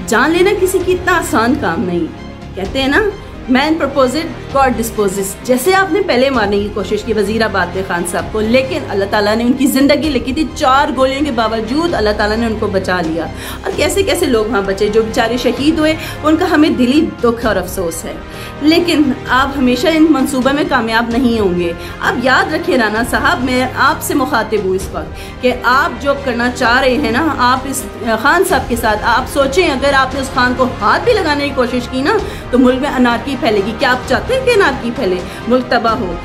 जान लेना किसी की इतना आसान काम नहीं। कहते हैं ना, मैन प्रपोजेड गॉड डिस्पोजेस। जैसे आपने पहले मारने की कोशिश की वजीराबाद में खान साहब को, लेकिन अल्लाह ताला ने उनकी ज़िंदगी लिखी थी। 4 गोलियों के बावजूद अल्लाह ताला ने उनको बचा लिया। और कैसे कैसे लोग वहाँ बचे, जो बेचारे शहीद हुए, उनका हमें दिली दुख और अफसोस है। लेकिन आप हमेशा इन मंसूबे में कामयाब नहीं होंगे। आप याद रखिए राना साहब, मैं आपसे मुखातिब हूँ इस वक्त कि आप जो करना चाह रहे हैं ना, आप इस खान साहब के साथ आप सोचें, अगर आपने उस खान को हाथ भी लगाने की कोशिश की ना, तो मुल्क में अनारकी फैलेगी। क्या आप चाहते हैं कि अनारकी फैले, मुल्क तबाह हो?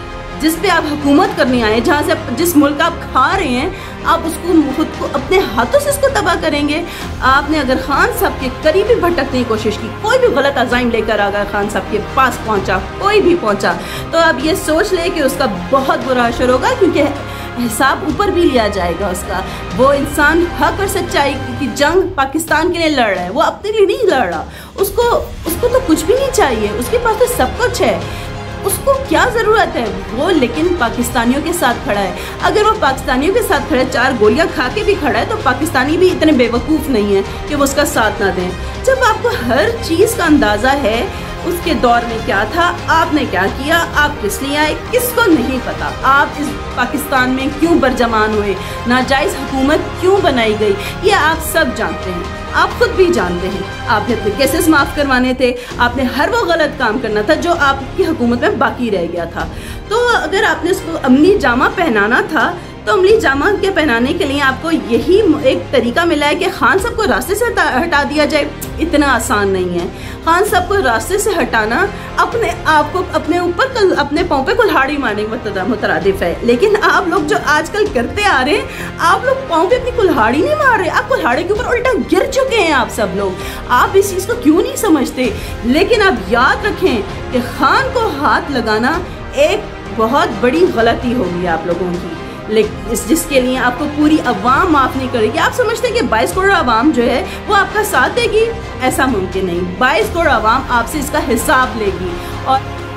जिस पे आप हुकूमत करने आए, जहाँ से जिस मुल्क का आप खा रहे हैं, आप उसको खुद को अपने हाथों से इसको तबाह करेंगे। आपने अगर खान साहब के करीब भी भटकने की कोशिश की, कोई भी गलत अज़ाइम लेकर अगर खान साहब के पास पहुँचा, कोई भी पहुँचा, तो आप ये सोच ले कि उसका बहुत बुरा असर होगा, क्योंकि हिसाब ऊपर भी लिया जाएगा उसका। वो इंसान हक और सच्चाई की जंग पाकिस्तान के लिए लड़ रहा है, वो अपने लिए नहीं लड़ रहा। उसको तो कुछ भी नहीं चाहिए, उसके पास तो सब कुछ है, उसको क्या ज़रूरत है वो, लेकिन पाकिस्तानियों के साथ खड़ा है। अगर वो पाकिस्तानियों के साथ खड़ा है, 4 गोलियां खा के भी खड़ा है, तो पाकिस्तानी भी इतने बेवकूफ़ नहीं है कि वो उसका साथ ना दें। जब आपको हर चीज़ का अंदाज़ा है उसके दौर में क्या था, आपने क्या किया, आप किस लिए आए, किसको नहीं पता। आप इस पाकिस्तान में क्यों बरजमान हुए, नाजायज़ हुकूमत क्यों बनाई गई, ये आप सब जानते हैं, आप खुद भी जानते हैं। आपने अपने केसेस माफ़ करवाने थे, आपने हर वो गलत काम करना था जो आपकी हुकूमत में बाकी रह गया था। तो अगर आपने उसको अमली जामा पहनाना था, तो अमली जामा के पहनाने के लिए आपको यही एक तरीका मिला है कि खान साहब को रास्ते से हटा दिया जाए। इतना आसान नहीं है। खान साहब को रास्ते से हटाना अपने आप को अपने ऊपर अपने पाँव पे कुल्हाड़ी मारने के मुतरादिफ है। लेकिन आप लोग जो आजकल करते आ रहे हैं, आप लोग पाँव पे अपनी कुल्हाड़ी नहीं मार रहे, आप कुल्हाड़ी के ऊपर उल्टा गिर चुके हैं। आप सब लोग, आप इस चीज़ को क्यों नहीं समझते? लेकिन आप याद रखें कि खान को हाथ लगाना एक बहुत बड़ी गलती होगी आप लोगों की, लेकिन जिसके लिए आपको पूरी अवाम माफ़ नहीं करेगी। आप समझते हैं कि 22 करोड़ अवाम जो है वो आपका साथ देगी? ऐसा मुमकिन नहीं। 22 करोड़ अवाम आपसे इसका हिसाब लेगी।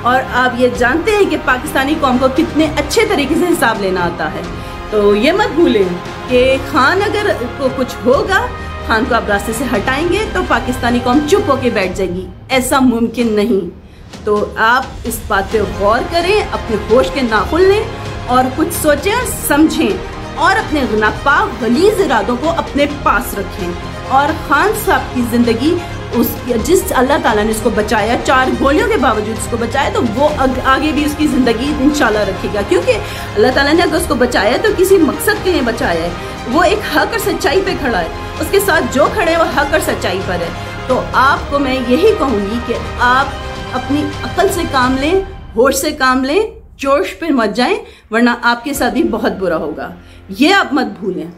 और आप ये जानते हैं कि पाकिस्तानी कौम को कितने अच्छे तरीके से हिसाब लेना आता है। तो ये मत भूलें कि खान अगर को कुछ होगा, खान को आप रास्ते से हटाएंगे तो पाकिस्तानी कौम चुप होकर बैठ जाएगी। ऐसा मुमकिन नहीं। तो आप इस बात पे गौर करें, अपने होश के नाखुन लें और कुछ सोचें, समझें और अपने नापाक गलीज़ इरादों को अपने पास रखें। और खान साहब की ज़िंदगी जिस अल्लाह ताला ने उसको बचाया, 4 गोलियों के बावजूद उसको बचाया, तो वो आगे भी उसकी ज़िंदगी इंशाल्लाह रखेगा। क्योंकि अल्लाह ताला ने अगर उसको बचाया तो किसी मकसद के लिए बचाया है। वो एक हक और सच्चाई पे खड़ा है, उसके साथ जो खड़े हैं वो हक और सच्चाई पर है। तो आपको मैं यही कहूँगी कि आप अपनी अक्ल से काम लें, होश से काम लें, जोश पे मत जाएं, वरना आपके साथ भी बहुत बुरा होगा। ये आप मत भूलें।